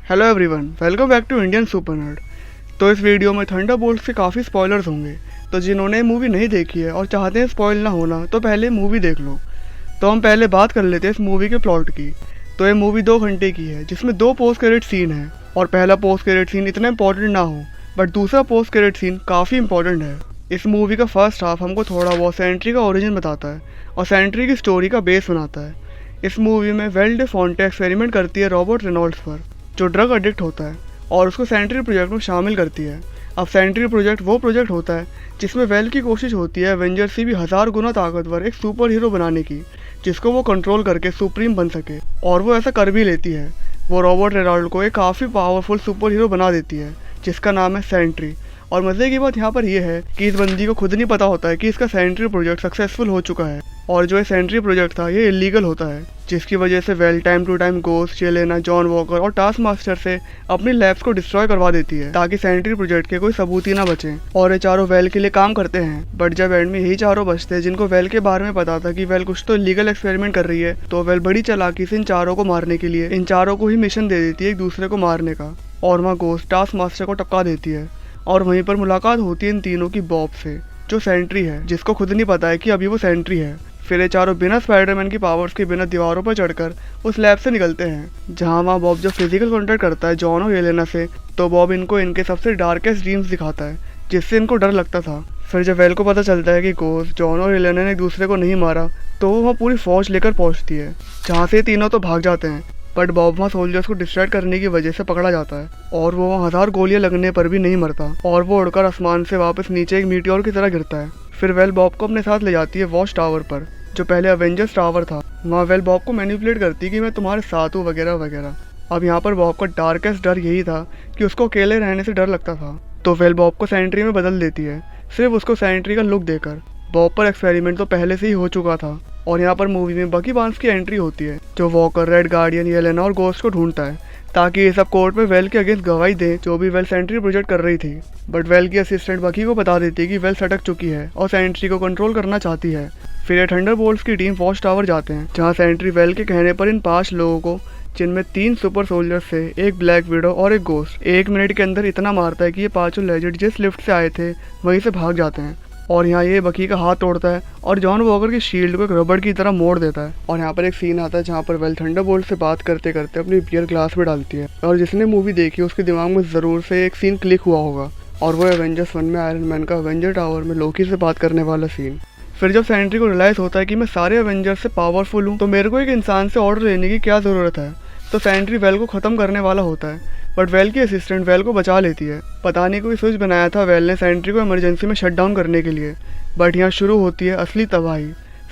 Hello everyone, welcome back to Indian super nerd. तो इस video में थंडरबोल्ट्स के काफ़ी स्पॉयलर्स होंगे, तो जिन्होंने मूवी नहीं देखी है और चाहते हैं स्पॉइल ना होना तो पहले मूवी देख लो। तो हम पहले बात कर लेते हैं इस मूवी के प्लॉट की। तो ये मूवी 2 घंटे की है, जिसमें 2 पोस्ट क्रेडिट सीन है। और पहला पोस्ट क्रेडिट सीन इतना इंपॉर्टेंट ना हो, बट दूसरा पोस्ट क्रेडिट सीन काफ़ी इंपॉर्टेंट है। इस मूवी का फर्स्ट हाफ हमको थोड़ा बहुत सेंट्री का ओरिजिन बताता है और सेंट्री की स्टोरी का बेस बनाता है। इस मूवी में वेल डे फॉन्टे एक्सपेरिमेंट करती है रॉबर्ट रेनॉल्ड्स पर, जो ड्रग एडिक्ट होता है, और उसको सेंट्री प्रोजेक्ट में शामिल करती है। अब सेंट्री प्रोजेक्ट वो प्रोजेक्ट होता है जिसमें वेल की कोशिश होती है एवेंजर से भी 1000 गुना ताकतवर एक सुपर हीरो बनाने की, जिसको वो कंट्रोल करके सुप्रीम बन सके। और वो ऐसा कर भी लेती है। वो रॉबर्ट रेनॉल्ड को एक काफ़ी पावरफुल सुपर हीरो बना देती है, जिसका नाम है सेंट्री। और मज़े की बात यहाँ पर यह है कि इस बंदी को खुद नहीं पता होता है कि इसका सेंट्री प्रोजेक्ट सक्सेसफुल हो चुका है। और जो ये सेंट्री प्रोजेक्ट था ये इलीगल होता है, जिसकी वजह से well time to time Ghost, Yelena, John Walker और टास्क मास्टर से अपनी लैब्स को डिस्ट्रॉय करवा देती है, ताकि सेंट्री प्रोजेक्ट के कोई सबूत ही ना बचे। और ये चारों वेल के लिए काम करते हैं, बट जब एंड में यही चारों बचते हैं जिनको वेल के बारे में पता था कि वेल कुछ तो इलीगल एक्सपेरिमेंट कर रही है, तो वेल बड़ी चालाकी से इन चारों को मारने के लिए इन चारों को ही मिशन दे देती है एक दूसरे को मारने का। और वहाँ गोस्ट टास्क मास्टर को टपका देती है। और वहीं पर मुलाकात होती है इन तीनों की बॉब से, जो सेंट्री है, जिसको खुद नहीं पता है कि अभी वो सेंट्री है। फिर ये चारों बिना स्पाइडरमैन की पावर्स के बिना दीवारों पर चढ़कर उस लैब से निकलते हैं, जहाँ वहाँ बॉब जब फिजिकल कॉन्टैक्ट करता है जॉन और येलेना से, तो बॉब इनको इनके सबसे डार्केस्ट ड्रीम्स दिखाता है, जिससे इनको डर लगता था। फिर जब वेल को पता चलता है कि गोस्ट, जॉन और येलेना ने एक दूसरे को नहीं मारा, तो वो वहाँ पूरी फौज लेकर पहुँचती है, जहाँ से तीनों तो भाग जाते हैं। बट बॉब वहाँ सोल्जर्स को डिस्ट्रैक्ट करने की वजह से पकड़ा जाता है, और वो वहाँ 1000 गोलियां लगने पर भी नहीं मरता, और वो उड़कर आसमान से वापस नीचे एक मीटियोर की तरह गिरता है। फिर वेल बॉब को अपने साथ ले जाती है वॉच टावर पर, जो पहले एवेंजर्स टावर था। वहाँ वेल बॉब को मैनिपुलेट करती है कि मैं तुम्हारे साथ हूँ वगैरह वगैरह। अब यहाँ पर बॉब का डार्केस्ट डर यही था कि उसको अकेले रहने से डर लगता था, तो वेल बॉब को सेंट्री में बदल देती है, सिर्फ उसको सेंट्री का लुक देकर। बॉब पर एक्सपेरिमेंट तो पहले से ही हो चुका था। और यहाँ पर मूवी में बकी बार्न्स की एंट्री होती है, जो वॉकर, रेड गार्डियन, येलेना और गोस्ट को ढूंढता है, ताकि ये सब कोर्ट में वेल के अगेंस्ट गवाही दे, जो भी वेल सेंट्री प्रोजेक्ट कर रही थी। बट वेल की असिस्टेंट बकी को बता देती है कि वेल सटक चुकी है और सेंट्री को कंट्रोल करना चाहती है। फिर ये थंडरबोल्ट्स की टीम वॉच टावर जाते हैं, जहाँ सेंट्री वेल के कहने पर इन 5 लोगों को, जिनमें 3 सुपर सोल्जर्स थे, एक ब्लैक विडो और एक गोस्ट, 1 मिनट के अंदर इतना मारता है कि ये 5 लेजेंड जिस लिफ्ट से आए थे वहीं से भाग जाते हैं। और यहाँ ये बकी का हाथ तोड़ता है और जॉन वॉकर की शील्ड को एक रबड़ की तरह मोड़ देता है। और यहाँ पर एक सीन आता है जहाँ पर वेल थंडरबोल्ट से बात करते करते अपनी बियर ग्लास में डालती है, और जिसने मूवी देखी उसके दिमाग में ज़रूर से एक सीन क्लिक हुआ होगा, और वो एवेंजर्स 1 में आयरन मैन का एवेंजर टावर में लोकी से बात करने वाला सीन। फिर जब सेंट्री को रियलाइज़ होता है कि मैं सारे एवेंजर्स से पावरफुल हूँ, तो मेरे को एक इंसान से ऑर्डर लेने की क्या ज़रूरत है, तो सेंट्री वेल को ख़त्म करने वाला होता है। बट वेल की असिस्टेंट वेल को बचा लेती है। पता नहीं कोई स्विच बनाया था वेल ने सेंट्री को इमरजेंसी में शट डाउन करने के लिए। बट यहाँ शुरू होती है असली तबाही।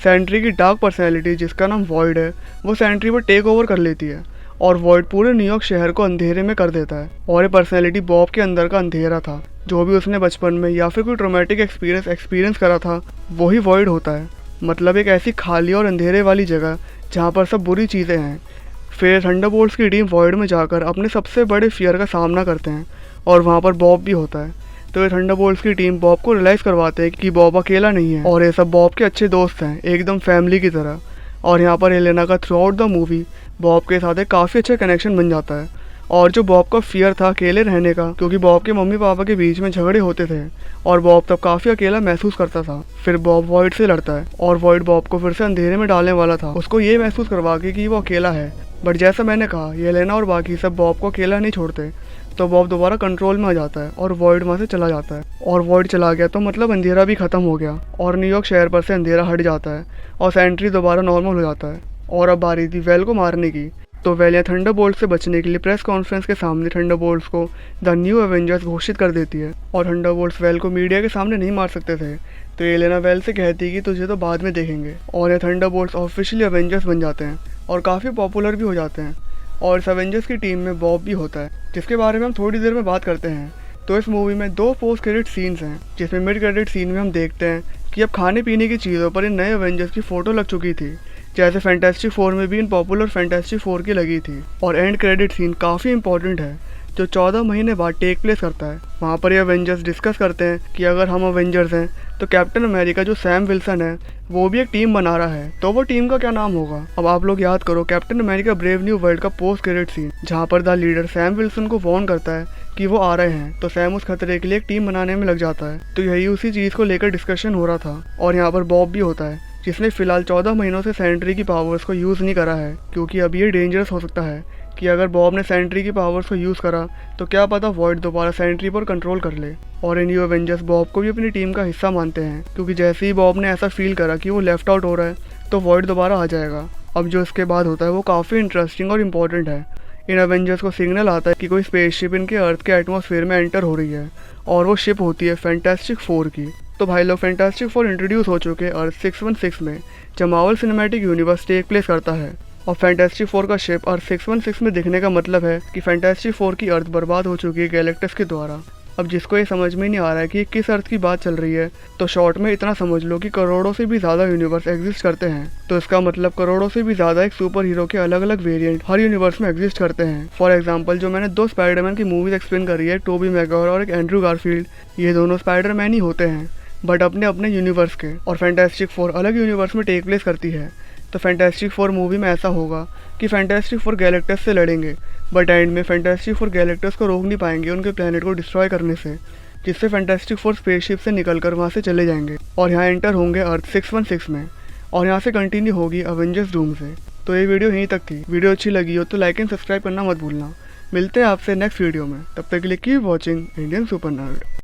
सेंट्री की डार्क पर्सनैलिटी, जिसका नाम वॉइड है, वो सेंट्री पर टेक ओवर कर लेती है, और वॉइड पूरे न्यूयॉर्क शहर को अंधेरे में कर देता है। और ये पर्सनैलिटी बॉब के अंदर का अंधेरा था, जो भी उसने बचपन में या फिर कोई ट्रोमेटिक एक्सपीरियंस करा था, वही वॉइड होता है। मतलब एक ऐसी खाली और अंधेरे वाली जगह जहाँ पर सब बुरी चीज़ें हैं। फिर थंडरबोल्ट्स की टीम वॉइड में जाकर अपने सबसे बड़े फियर का सामना करते हैं, और वहाँ पर बॉब भी होता है। तो ये थंडरबोल्ट्स की टीम बॉब को रियलाइज़ करवाते हैं कि बॉब अकेला नहीं है, और ये सब बॉब के अच्छे दोस्त हैं, एकदम फैमिली की तरह। और यहाँ पर येलेना का through out the movie Bob के साथ एक काफ़ी अच्छा कनेक्शन बन जाता है। और जो बॉब का फियर था अकेले रहने का, क्योंकि बॉब के मम्मी पापा के बीच में झगड़े होते थे और बॉब तब काफ़ी अकेला महसूस करता था। फिर बॉब वॉइड से लड़ता है, और वॉइड बॉब को फिर से अंधेरे में डालने वाला था, उसको ये महसूस करवा के कि वो अकेला है। बट जैसा मैंने कहा, येलेना और बाकी सब बॉब को अकेला नहीं छोड़ते, तो बॉब दोबारा कंट्रोल में आ जाता है और वॉइड वहाँ से चला जाता है। और वॉइड चला गया तो मतलब अंधेरा भी ख़त्म हो गया, और न्यूयॉर्क शहर पर से अंधेरा हट जाता है, और सेंट्री दोबारा नॉर्मल हो जाता है। और अब बारी थी वेल को मारने की। तो वेल या थंडरबोल्ट से बचने के लिए प्रेस कॉन्फ्रेंस के सामने थंडरबोल्ट्स को द न्यू एवेंजर्स घोषित कर देती है, और थंडरबोल्ट्स वेल को मीडिया के सामने नहीं मार सकते थे, तो येलेना वेल से कहती है कि तुझे तो बाद में देखेंगे। और ये थंडरबोल्ट्स ऑफिशियली एवेंजर्स बन जाते हैं और काफ़ी पॉपुलर भी हो जाते हैं। और इस एवेंजर्स की टीम में बॉब भी होता है, जिसके बारे में हम थोड़ी देर में बात करते हैं। तो इस मूवी में 2 पोस्ट क्रेडिट सीन्स हैं, जिसमें मिड क्रेडिट सीन में हम देखते हैं कि अब खाने पीने की चीज़ों पर इन नए एवेंजर्स की फ़ोटो लग चुकी थी, जैसे फैंटास्टिक 4 में भी इन पॉपुलर फैंटास्टिक 4 की लगी थी। और एंड क्रेडिट सीन काफ़ी इंपॉर्टेंट है, जो 14 महीने बाद टेक प्लेस करता है। वहाँ पर ये अवेंजर्स डिस्कस करते हैं कि अगर हम अवेंजर्स हैं तो कैप्टन अमेरिका जो सैम विल्सन है वो भी एक टीम बना रहा है, तो वो टीम का क्या नाम होगा। अब आप लोग याद करो captain America brave new world का पोस्ट क्रेडिट सीन, जहाँ पर द लीडर सैम विल्सन को वार्न करता है कि वो आ रहे हैं, तो सैम उस खतरे के लिए एक टीम बनाने में लग जाता है। तो यही उसी चीज़ को लेकर डिस्कशन हो रहा था। और यहाँ पर बॉब भी होता है, जिसने फिलहाल 14 महीनों से सेंट्री की पावर्स को यूज़ नहीं करा है, क्योंकि अब ये डेंजरस हो सकता है कि अगर बॉब ने सेंट्री की पावर्स को यूज़ करा तो क्या पता वॉइड दोबारा सेंट्री पर कंट्रोल कर ले। और इन न्यू एवेंजर्स बॉब को भी अपनी टीम का हिस्सा मानते हैं, क्योंकि जैसे ही बॉब ने ऐसा फील करा कि वो लेफ्ट आउट हो रहा है तो वॉइड दोबारा आ जाएगा। अब जो इसके बाद होता है वो काफ़ी इंटरेस्टिंग और इम्पोर्टेंट है। इन एवेंजर्स को सिग्नल आता है कि कोई स्पेसशिप इनके अर्थ के एटमॉस्फेयर में एंटर हो रही है, और वो शिप होती है फैंटास्टिक फोर की। तो भाई लोग फैंटास्टिक फोर इंट्रोड्यूस हो चुके अर्थ 616 में, जब Marvel Cinematic Universe take place करता है। और फैंटास्टिक फोर का शिप अर्थ 616 में दिखने का मतलब है कि फैंटास्टिक फोर की अर्थ बर्बाद हो चुकी है गैलेक्टस के द्वारा। अब जिसको ये समझ में नहीं आ रहा है कि किस अर्थ की बात चल रही है, तो शॉर्ट में इतना समझ लो कि करोड़ों से भी ज़्यादा यूनिवर्स एग्जिस्ट करते हैं। तो इसका मतलब करोड़ों से भी ज़्यादा एक सुपर हीरो के अलग अलग वेरिएंट हर यूनिवर्स में एग्जिस्ट करते हैं। फॉर एग्जांपल जो मैंने 2 स्पाइडरमैन की मूवीज एक्सप्लेन करी है, टोबी मैगवायर और एक एंड्रू गारफील्ड, ये दोनों स्पाइडरमैन ही होते हैं, बट अपने अपने यूनिवर्स के। और फैंटास्टिक फोर अलग यूनिवर्स में टेक प्लेस करती है। तो फैंटास्टिक फोर मूवी में ऐसा होगा कि फैंटास्टिक फोर गैलेक्टस से लड़ेंगे, बट एंड में फैंटास्टिक फोर गैलेक्टस को रोक नहीं पाएंगे उनके प्लेनेट को डिस्ट्रॉय करने से, जिससे फैंटास्टिक फोर स्पेसशिप से निकलकर वहाँ से चले जाएंगे और यहाँ एंटर होंगे अर्थ 616 में, और यहाँ से कंटिन्यू होगी अवेंजर्स डूम से। तो ये वीडियो यहीं तक थी। वीडियो अच्छी लगी हो तो लाइक एंड सब्सक्राइब करना मत भूलना। मिलते हैं आपसे नेक्स्ट वीडियो में, तब तक के लिए keep watching Indian super nerd.